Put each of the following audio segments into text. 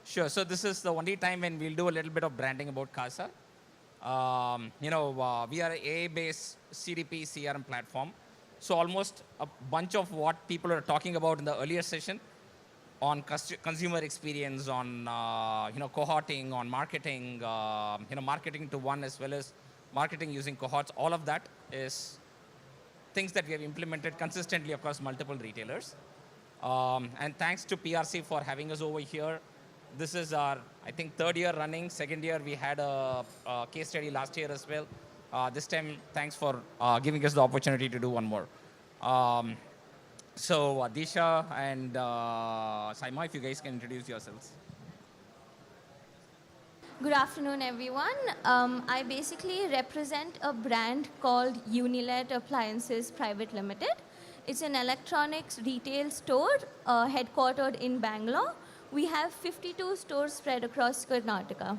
Sure. So this is the only time when we'll do a little bit of branding about CASA. We are a AI-based CDP CRM platform. So almost a bunch of what people are talking about in the earlier session on consumer experience, on cohorting, on marketing, marketing to one as well as marketing using cohorts. All of that is things that we have implemented consistently across multiple retailers. And thanks to PRC for having us over here. This is our, I think, third year running. Second year, we had a case study last year as well. This time, thanks for giving us the opportunity to do one more. So Disha and Saima, if you guys can introduce yourselves. Good afternoon, everyone. I basically represent a brand called Unilet Appliances Private Limited. It's an electronics retail store headquartered in Bangalore. We have 52 stores spread across Karnataka.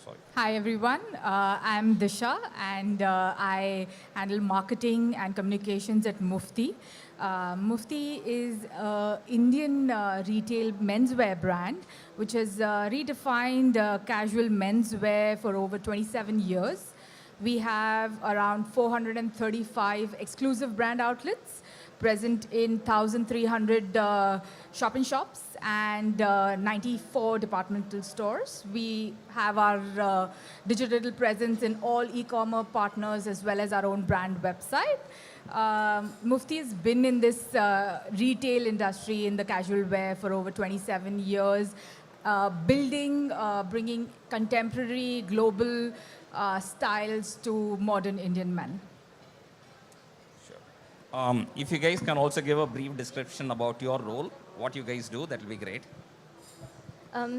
Sorry. Hi everyone, I'm Disha and I handle marketing and communications at Mufti. Mufti is an Indian retail menswear brand which has redefined casual menswear for over 27 years. We have around 435 exclusive brand outlets present in 1,300 shop-in-shops and 94 departmental stores. We have our digital presence in all e-commerce partners as well as our own brand website. Mufti has been in this retail industry in the casual wear for over 27 years, bringing contemporary global styles to modern Indian men. If you guys can also give a brief description about your role, what you guys do, that will be great.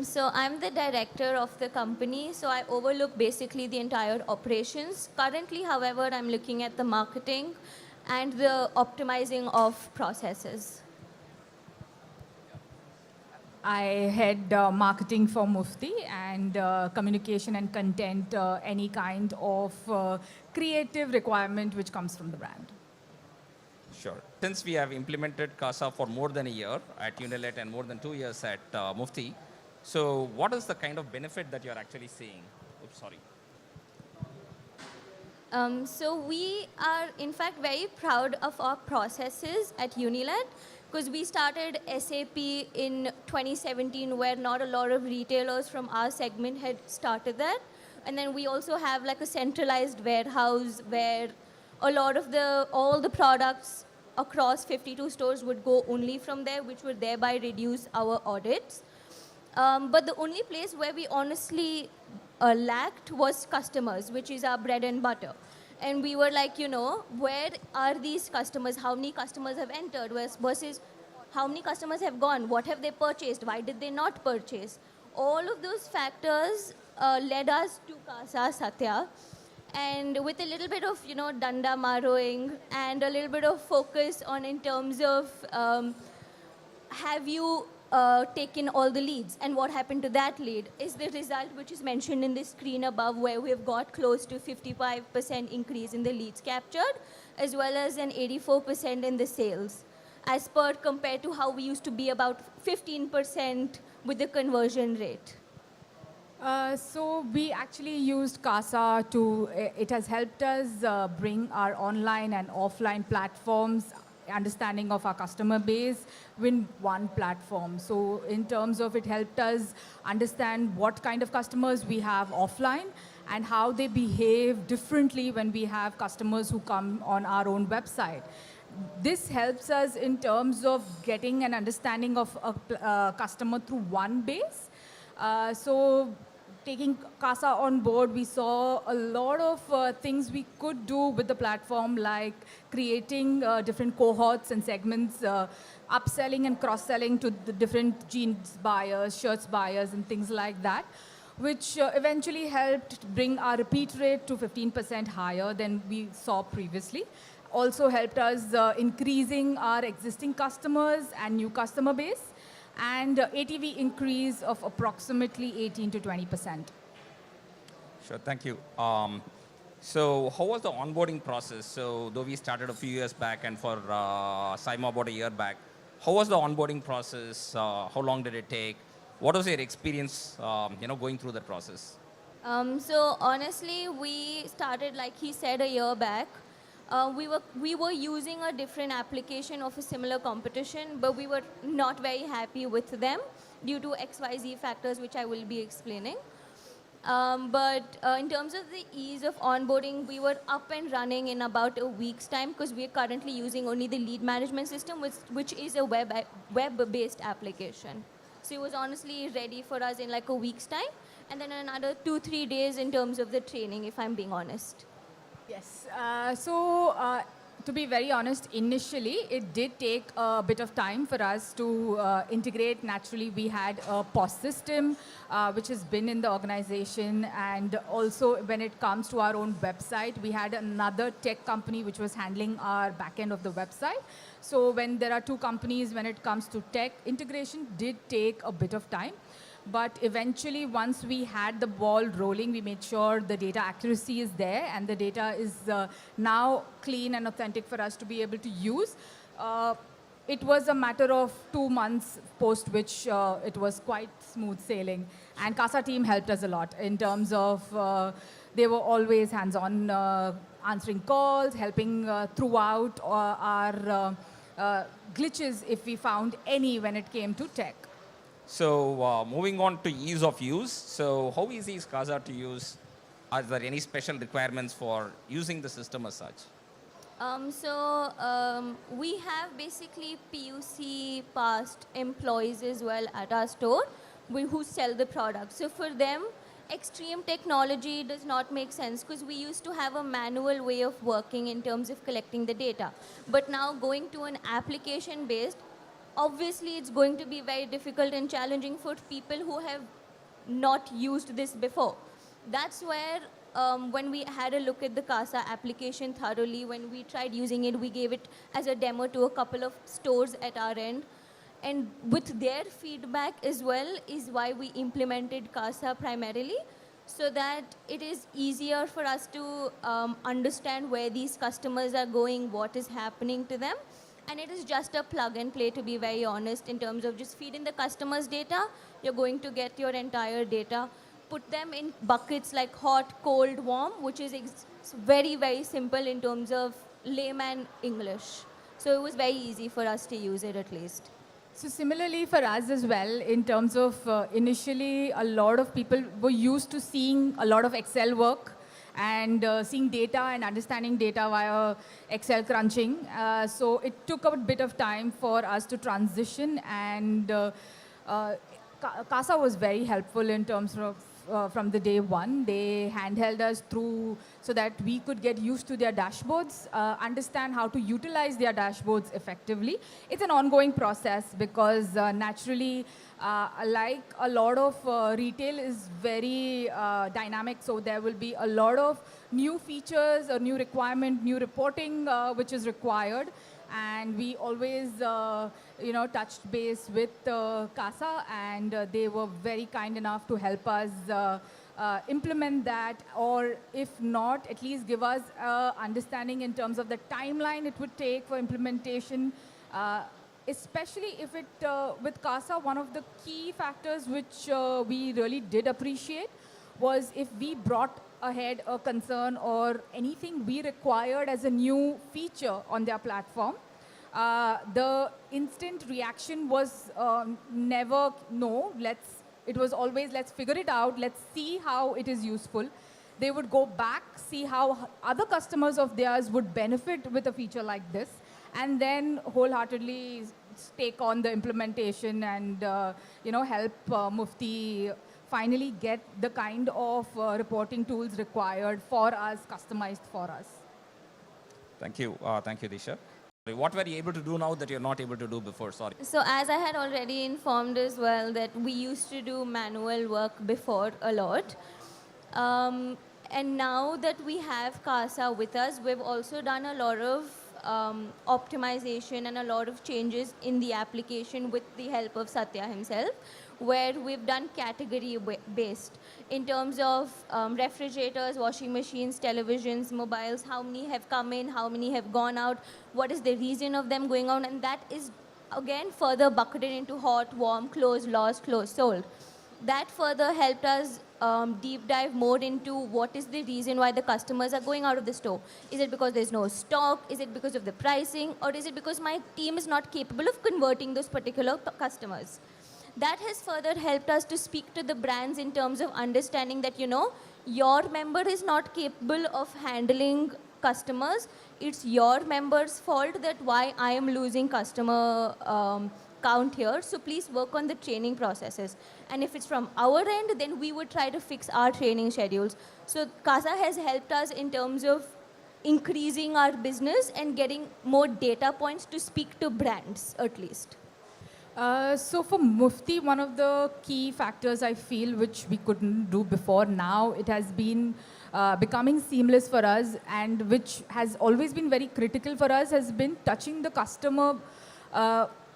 So I'm the director of the company, so I overlook basically the entire operations. Currently, however, I'm looking at the marketing and the optimizing of processes. I head marketing for Mufti and communication and content, any kind of creative requirement which comes from the brand. Sure. Since we have implemented CASA for more than a year at Unilet and more than 2 years at Mufti, so what is the kind of benefit that you're actually seeing? Oops, sorry. So we are, in fact, very proud of our processes at Unilet because we started SAP in 2017 where not a lot of retailers from our segment had started that. And then we also have like a centralized warehouse where a lot of all the products across 52 stores would go only from there, which would thereby reduce our audits. But the only place where we honestly lacked was customers, which is our bread and butter. And we were like, where are these customers? How many customers have entered versus how many customers have gone? What have they purchased? Why did they not purchase? All of those factors led us to CASA Satya. And with a little bit of, danda maroing and a little bit of focus on in terms of have you taken all the leads and what happened to that lead is the result which is mentioned in the screen above where we've got close to 55% increase in the leads captured as well as an 84% in the sales as per compared to how we used to be about 15% with the conversion rate. So we actually used CASA it has helped us bring our online and offline platforms, understanding of our customer base in one platform. So in terms of it helped us understand what kind of customers we have offline and how they behave differently when we have customers who come on our own website. This helps us in terms of getting an understanding of a customer through one base. So taking CASA on board, we saw a lot of things we could do with the platform, like creating different cohorts and segments, upselling and cross-selling to the different jeans buyers, shirts buyers, and things like that, which eventually helped bring our repeat rate to 15% higher than we saw previously. Also helped us increasing our existing customers and new customer base, and ATV increase of approximately 18 to 20%. Sure, thank you. So how was the onboarding process? So though we started a few years back and for Saima about a year back, how was the onboarding process? How long did it take? What was your experience, going through that process? So honestly, we started, like he said, a year back. We were using a different application of a similar competition, but we were not very happy with them due to XYZ factors, which I will be explaining. But in terms of the ease of onboarding, we were up and running in about a week's time because we are currently using only the lead management system, which is a web-based application. So it was honestly ready for us in like a week's time, and then another 2-3 days in terms of the training, if I'm being honest. Yes. To be very honest, initially it did take a bit of time for us to integrate. Naturally, we had a POS system, which has been in the organization. And also, when it comes to our own website, we had another tech company which was handling our backend of the website. So when there are two companies, when it comes to tech, integration did take a bit of time. But eventually, once we had the ball rolling, we made sure the data accuracy is there and the data is now clean and authentic for us to be able to use. It was a matter of 2 months post which it was quite smooth sailing. And CASA team helped us a lot in terms of they were always hands-on answering calls, helping throughout our glitches if we found any when it came to tech. So moving on to ease of use. So how easy is CASA to use? Are there any special requirements for using the system as such? We have basically PUC passed employees as well at our store who sell the product. So for them, extreme technology does not make sense because we used to have a manual way of working in terms of collecting the data. But now going to an application based, obviously it's going to be very difficult and challenging for people who have not used this before. That's where when we had a look at the CASA application thoroughly, when we tried using it, we gave it as a demo to a couple of stores at our end. And with their feedback as well is why we implemented CASA primarily, so that it is easier for us to understand where these customers are going, what is happening to them. And it is just a plug and play, to be very honest, in terms of just feeding the customer's data. You're going to get your entire data. Put them in buckets like hot, cold, warm, which is very, very simple in terms of layman English. So it was very easy for us to use it at least. So similarly for us as well, in terms of initially a lot of people were used to seeing a lot of Excel work and seeing data and understanding data via Excel crunching. So it took a bit of time for us to transition, and CASA was very helpful in terms of from the day one. They handheld us through so that we could get used to their dashboards, understand how to utilize their dashboards effectively. It's an ongoing process because naturally, like a lot of retail is very dynamic, so there will be a lot of new features, a new requirement, new reporting which is required. And we always, touched base with CASA, and they were very kind enough to help us implement that, or if not, at least give us understanding in terms of the timeline it would take for implementation. Especially if it, with CASA, one of the key factors which we really did appreciate was if we brought ahead a concern or anything we required as a new feature on their platform, the instant reaction was never no, it was always let's figure it out, let's see how it is useful. They would go back, see how other customers of theirs would benefit with a feature like this, and then wholeheartedly take on the implementation and help Mufti finally get the kind of reporting tools required for us, customized for us. Thank you, Disha. What were you able to do now that you're not able to do before? Sorry. So as I had already informed as well that we used to do manual work before a lot. And now that we have CASA with us, we've also done a lot of optimization and a lot of changes in the application with the help of Satya himself, where we've done category-based in terms of refrigerators, washing machines, televisions, mobiles, how many have come in, how many have gone out, what is the reason of them going out, and that is again further bucketed into hot, warm, closed, lost, closed, sold. That further helped us deep dive more into what is the reason why the customers are going out of the store. Is it because there's no stock? Is it because of the pricing? Or is it because my team is not capable of converting those particular customers? That has further helped us to speak to the brands in terms of understanding that, your member is not capable of handling customers. It's your member's fault that why I am losing customer count here. So please work on the training processes. And if it's from our end, then we would try to fix our training schedules. So CASA has helped us in terms of increasing our business and getting more data points to speak to brands, at least. So for Mufti, one of the key factors I feel which we couldn't do before, now it has been becoming seamless for us, and which has always been very critical for us, has been touching the customer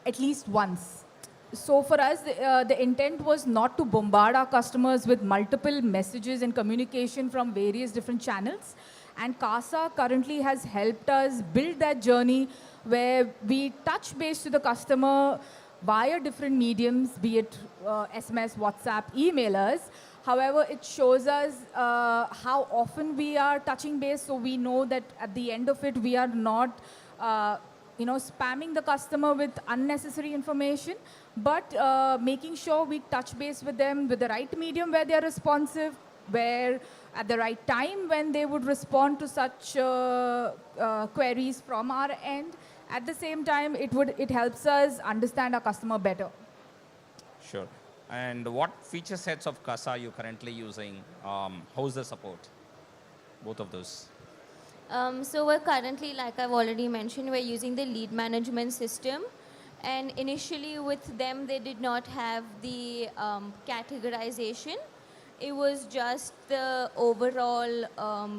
at least once. So for us, the intent was not to bombard our customers with multiple messages and communication from various different channels. And CASA currently has helped us build that journey where we touch base to the customer via different mediums, be it SMS, WhatsApp, emailers. However, it shows us how often we are touching base, so we know that at the end of it, we are not spamming the customer with unnecessary information, but making sure we touch base with them with the right medium where they are responsive, where at the right time when they would respond to such queries from our end. At the same time, it helps us understand our customer better. Sure. And what feature sets of CASA are you currently using? How's the support? Both of those. So we're currently, like I've already mentioned, we're using the lead management system. And initially with them, they did not have the categorization. It was just the overall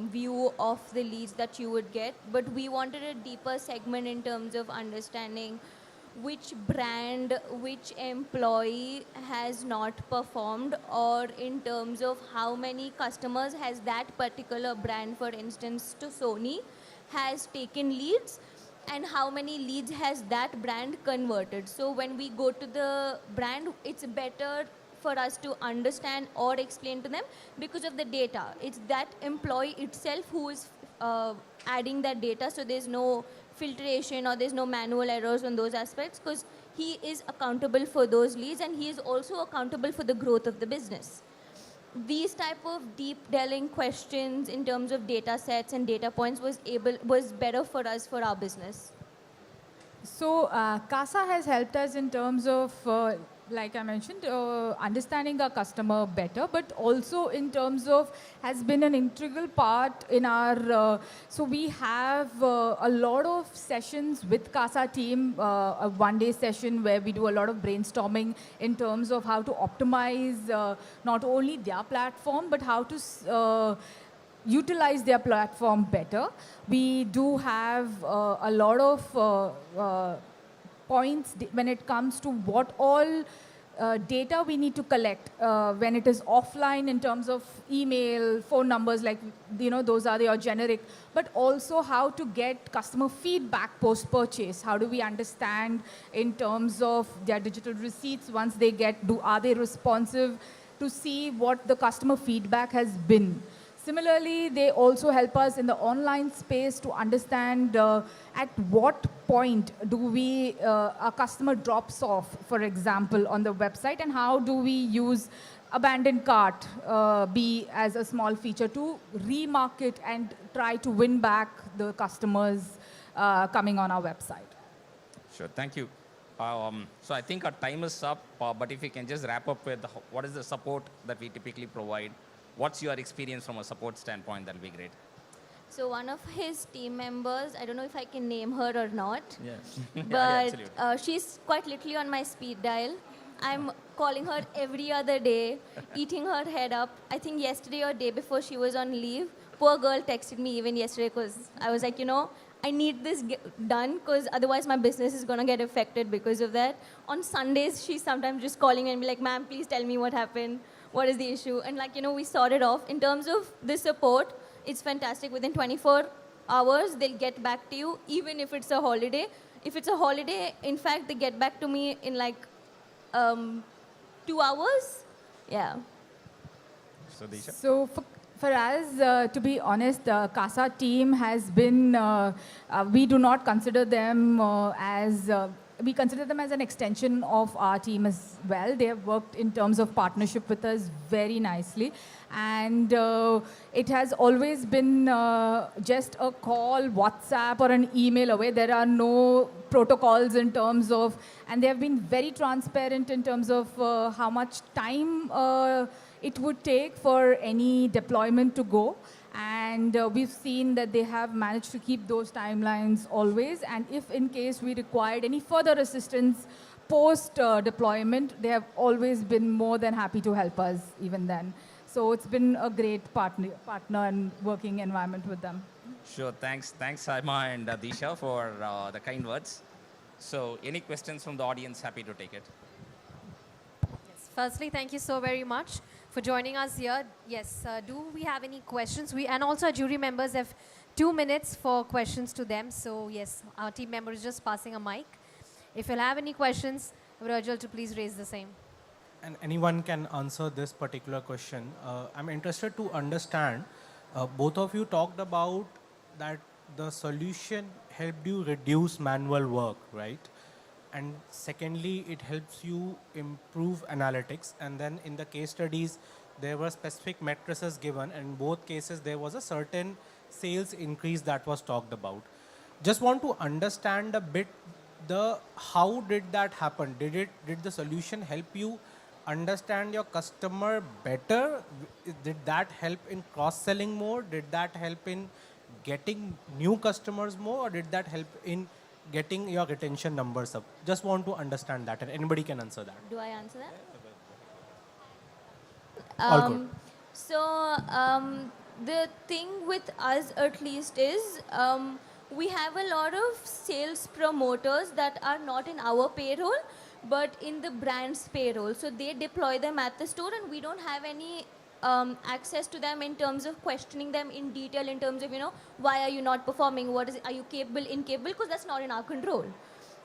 view of the leads that you would get. But we wanted a deeper segment in terms of understanding which brand, which employee has not performed, or in terms of how many customers has that particular brand, for instance, to Sony, has taken leads, and how many leads has that brand converted. So when we go to the brand, it's better for us to understand or explain to them because of the data. It's that employee itself who is adding that data, so there's no filtration or there's no manual errors on those aspects, because he is accountable for those leads and he is also accountable for the growth of the business. These type of deep delving questions in terms of data sets and data points was better for us for our business. So CASA has helped us in terms of, like I mentioned, understanding our customer better, but also in terms of has been an integral part in our, so we have a lot of sessions with CASA team, a one-day session where we do a lot of brainstorming in terms of how to optimize not only their platform, but how to utilize their platform better. We do have a lot of points when it comes to what all data we need to collect when it is offline in terms of email, phone numbers, like, those are your generic, but also how to get customer feedback post-purchase. How do we understand in terms of their digital receipts once they are they responsive, to see what the customer feedback has been. Similarly, they also help us in the online space to understand at what point do a customer drops off, for example, on the website, and how do we use abandoned cart be as a small feature to remarket and try to win back the customers coming on our website. Sure, thank you. So I think our time is up, but if you can just wrap up with what is the support that we typically provide. What's your experience from a support standpoint? That'll be great. So one of his team members, I don't know if I can name her or not, Yeah. but she's quite literally on my speed dial. I'm calling her every other day, eating her head up. I think yesterday or day before she was on leave, poor girl texted me even yesterday because I was like, I need this done because otherwise my business is going to get affected because of that. On Sundays, she's sometimes just calling and be like, ma'am, please tell me what happened. What is the issue? And we sorted off. In terms of the support, it's fantastic. Within 24 hours, they'll get back to you, even if it's a holiday. If it's a holiday, in fact, they get back to me in like 2 hours. Yeah. So, Disha? So for us, to be honest, the CASA team has been, we do not consider them we consider them as an extension of our team as well. They have worked in terms of partnership with us very nicely. And it has always been just a call, WhatsApp, or an email away. There are no protocols in terms of, and they have been very transparent in terms of how much time it would take for any deployment to go. And we've seen that they have managed to keep those timelines always. And if in case we required any further assistance post deployment, they have always been more than happy to help us even then. So it's been a great partner and working environment with them. Sure. Thanks, Saima and Disha, for the kind words. So, any questions from the audience? Happy to take it. Yes. Firstly, thank you so very much for joining us here. Yes, do we have any questions? And also our jury members have 2 minutes for questions to them. So yes, our team member is just passing a mic. If you'll have any questions, I would urge you to please raise the same. And anyone can answer this particular question. I'm interested to understand, both of you talked about that the solution helped you reduce manual work, right? And secondly, it helps you improve analytics. And then in the case studies, there were specific matrices given. And in both cases, there was a certain sales increase that was talked about. Just want to understand a bit how did that happen? Did the solution help you understand your customer better? Did that help in cross-selling more? Did that help in getting new customers more? Or did that help in getting your retention numbers up? Just want to understand that, and anybody can answer that. Do I answer that? All good. So the thing with us at least is we have a lot of sales promoters that are not in our payroll but in the brand's payroll. So they deploy them at the store and we don't have any access to them in terms of questioning them in detail in terms of, why are you not performing? Are you capable, incapable? Because that's not in our control.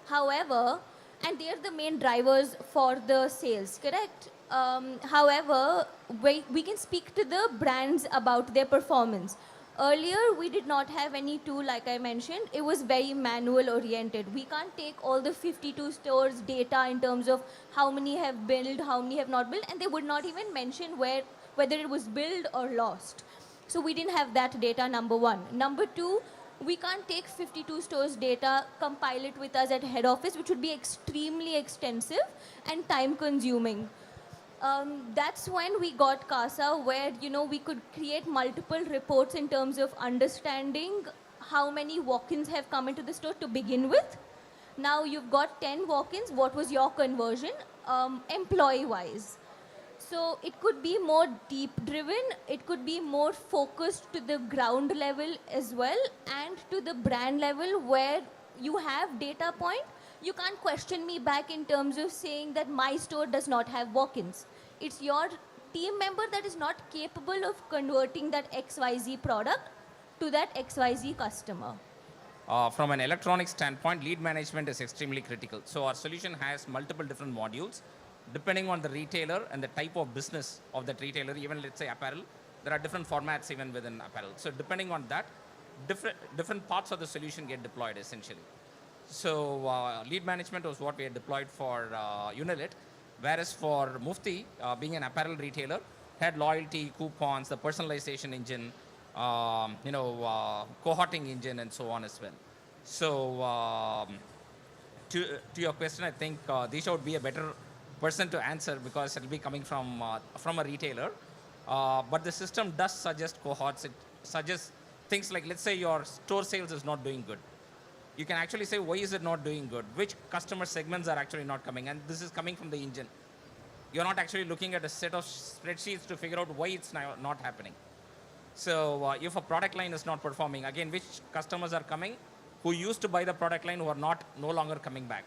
However, and they're the main drivers for the sales, correct? However, we can speak to the brands about their performance. Earlier, we did not have any tool, like I mentioned. It was very manual oriented. We can't take all the 52 stores data in terms of how many have billed, how many have not billed, and they would not even mention whether it was billed or lost. So we didn't have that data, number one. Number two, we can't take 52 stores data, compile it with us at head office, which would be extremely extensive and time consuming. That's when we got CASA, where we could create multiple reports in terms of understanding how many walk-ins have come into the store to begin with. Now you've got 10 walk-ins. What was your conversion employee-wise? So it could be more deep-driven. It could be more focused to the ground level as well and to the brand level where you have data point. You can't question me back in terms of saying that my store does not have walk-ins. It's your team member that is not capable of converting that XYZ product to that XYZ customer. From an electronic standpoint, lead management is extremely critical. So our solution has multiple different modules. Depending on the retailer and the type of business of that retailer, even let's say apparel, there are different formats even within apparel. So depending on that, different parts of the solution get deployed essentially. So lead management was what we had deployed for Unilet, whereas for Mufti, being an apparel retailer, had loyalty, coupons, the personalization engine, cohorting engine, and so on as well. So to your question, I think Disha would be a better person to answer because it will be coming from a retailer. But the system does suggest cohorts. It suggests things like, let's say your store sales is not doing good. You can actually say, why is it not doing good? Which customer segments are actually not coming? And this is coming from the engine. You're not actually looking at a set of spreadsheets to figure out why it's not happening. So if a product line is not performing, again, which customers are coming who used to buy the product line who are no longer coming back?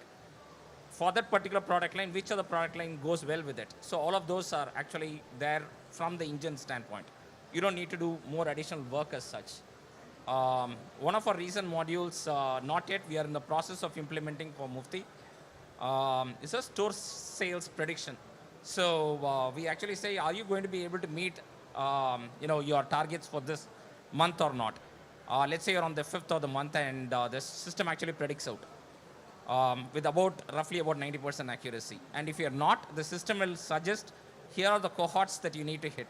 For that particular product line, which other product line goes well with it? So all of those are actually there from the engine standpoint. You don't need to do more additional work as such. One of our recent modules, not yet, we are in the process of implementing for Mufti. It's a store sales prediction. So we actually say, are you going to be able to meet your targets for this month or not? Let's say you're on the 5th of the month and the system actually predicts out with roughly about 90% accuracy. And if you're not, the system will suggest, here are the cohorts that you need to hit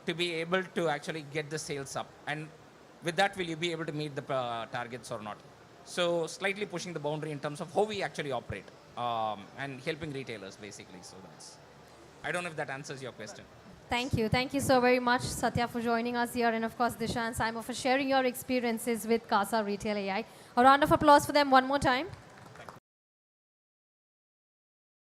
to be able to actually get the sales up. And with that, will you be able to meet the targets or not? So slightly pushing the boundary in terms of how we actually operate and helping retailers, basically. So I don't know if that answers your question. Thank you. Thank you so very much, Satya, for joining us here. And of course, Disha and Saimo for sharing your experiences with CASA Retail AI. A round of applause for them one more time.